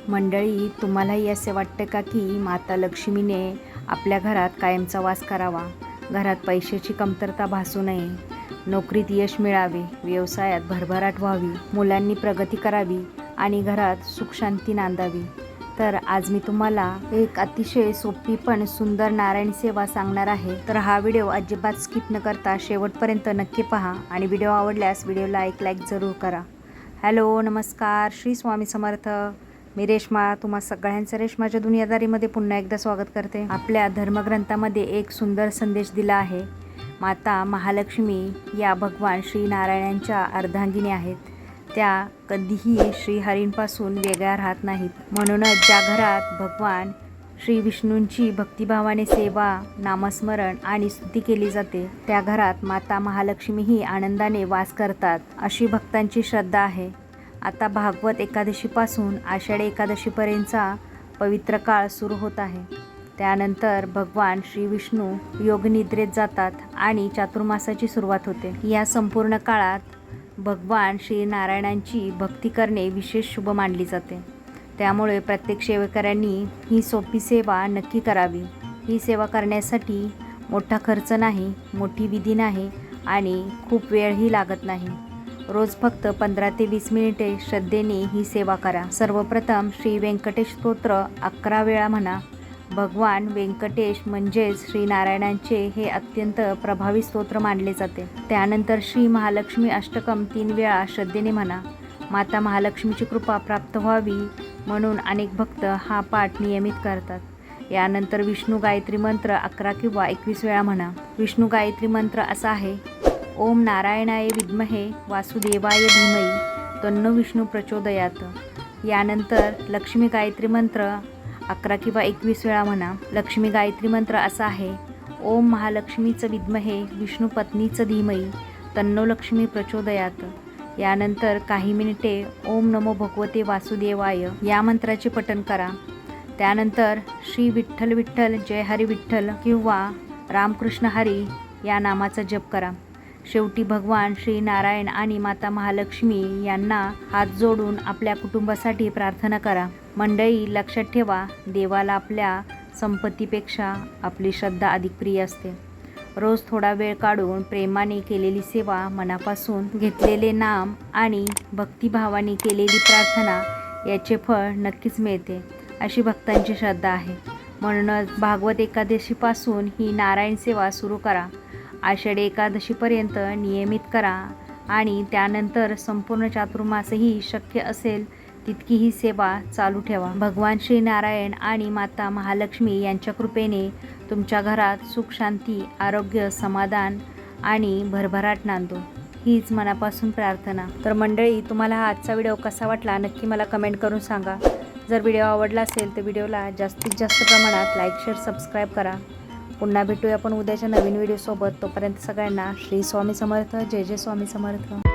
मंडळी, तुम्हालाही असे वाटते का की माता लक्ष्मीने आपल्या घरात कायमचा वास करावा, घरात पैशाची कमतरता भासू नये, नोकरीत यश मिळावे, व्यवसायात भरभराट व्हावी, मुलांनी प्रगती करावी आणि घरात सुखशांती नांदावी? तर आज मी तुम्हाला एक अतिशय सोपी पण सुंदर नारायण सेवा सांगणार आहे. तर हा व्हिडिओ अजिबात स्किप न करता शेवटपर्यंत नक्की पहा आणि व्हिडिओ आवडल्यास व्हिडिओला एक लाईक जरूर करा. हॅलो, नमस्कार, श्री स्वामी समर्थ. मी रेश्मा तुम्हा सगळ्यांचं रेश्माच्या दुनियादारीमध्ये पुन्हा एकदा स्वागत करते. आपल्या धर्मग्रंथामध्ये एक सुंदर संदेश दिला आहे. माता महालक्ष्मी या भगवान श्री नारायणांच्या अर्धांगिनी आहेत. त्या कधीही श्रीहरींपासून वेगळ्या राहत नाहीत. म्हणूनच ज्या घरात भगवान श्री विष्णूंची भक्तिभावाने सेवा, नामस्मरण आणि स्तुती केली जाते, त्या घरात माता महालक्ष्मीही आनंदाने वास करतात, अशी भक्तांची श्रद्धा आहे. आता भागवत एकादशीपासून आषाढी एकादशीपर्यंतचा पवित्र काळ सुरू होत आहे. त्यानंतर भगवान श्री विष्णू योगनिद्रेत जातात आणि चातुर्मासाची सुरुवात होते. या संपूर्ण काळात भगवान श्री नारायणांची भक्ती करणे विशेष शुभ मानली जाते. त्यामुळे प्रत्येक सेवेकऱ्यांनी ही सोपी सेवा नक्की करावी. ही सेवा करण्यासाठी मोठा खर्च नाही, मोठी विधी नाही आणि खूप वेळही लागत नाही. रोज फक्त 15 ते 20 मिनिटे श्रद्धेने ही सेवा करा. सर्वप्रथम श्री व्यंकटेश स्तोत्र 11 वेळा म्हणा. भगवान व्यंकटेश म्हणजेच श्री नारायणांचे हे अत्यंत प्रभावी स्तोत्र मानले जाते. त्यानंतर श्री महालक्ष्मी अष्टकम 3 वेळा श्रद्धेने म्हणा. माता महालक्ष्मीची कृपा प्राप्त व्हावी म्हणून अनेक भक्त हा पाठ नियमित करतात. यानंतर विष्णू गायत्री मंत्र 11 किंवा 21 वेळा म्हणा. विष्णू गायत्री मंत्र असा आहे: ओम नारायणाय विद्महे वासुदेवाय धीमहि तन्नो विष्णू प्रचोदयात. यानंतर लक्ष्मी गायत्री मंत्र 11 किंवा 21 वेळा म्हणा. लक्ष्मी गायत्री मंत्र असा आहे: ओम महालक्ष्मीचं विद्महे विष्णू पत्नीचं धीमहि तन्नो लक्ष्मी प्रचोदयात. यानंतर काही मिनिटे ओम नमो भगवते वासुदेवाय या मंत्राचे पठण करा. त्यानंतर श्री विठ्ठल विठ्ठल जय हरी विठ्ठल किंवा रामकृष्ण हरी या नामाचा जप करा. शेवटी भगवान श्री नारायण आणि माता महालक्ष्मी यांना हात जोडून आपल्या कुटुंबासाठी प्रार्थना करा. मंडळी, लक्षात ठेवा, देवाला आपल्या संपत्तीपेक्षा आपली श्रद्धा अधिक प्रिय असते. रोज थोडा वेळ काढून प्रेमाने केलेली सेवा, मनापासून घेतलेले नाम आणि भक्तिभावाने केलेली प्रार्थना याचे फळ नक्कीच मिळते, अशी भक्तांची श्रद्धा आहे. म्हणूनच भागवत एकादशीपासून ही नारायण सेवा सुरू करा. आषाढी एकादशीपर्यंत नियमित करा आणि त्यानंतर संपूर्ण चातुर्मासही शक्य असेल तितकी ही सेवा चालू ठेवा. भगवान श्री नारायण आणि माता महालक्ष्मी यांच्या कृपेने तुमच्या घरात सुख, शांती, आरोग्य, समाधान आणि भरभराट नांदो, हीच मनापासून प्रार्थना. तर मंडळी, तुम्हाला हा आजचा व्हिडिओ कसा वाटला नक्की मला कमेंट करून सांगा. जर व्हिडिओ आवडला असेल तर व्हिडिओला जास्तीत जास्त प्रमाणात लाईक, शेअर, सबस्क्राईब करा. पुन्हा भेटूया आपण उद्याच्या नवीन व्हिडिओसोबत. तोपर्यंत सगळ्यांना श्री स्वामी समर्थ. जय जय स्वामी समर्थ.